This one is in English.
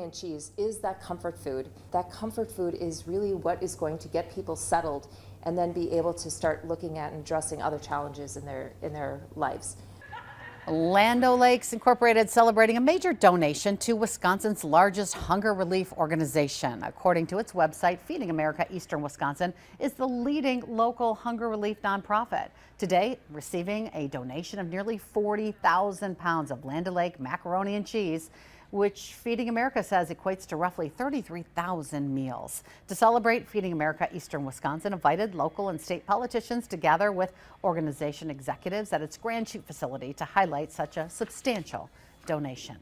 And cheese is that comfort food. That comfort food is really what is going to get people settled and then be able to start looking at and addressing other challenges in their lives. Land O'Lakes Incorporated celebrating a major donation to Wisconsin's largest hunger relief organization. According to its website, Feeding America Eastern Wisconsin is the leading local hunger relief nonprofit. Today, receiving a donation of nearly 40,000 pounds of Land O'Lakes macaroni and cheese, which Feeding America says equates to roughly 33,000 meals. To celebrate, Feeding America Eastern Wisconsin invited local and state politicians to gather with organization executives at its Grand Chute facility to highlight such a substantial donation.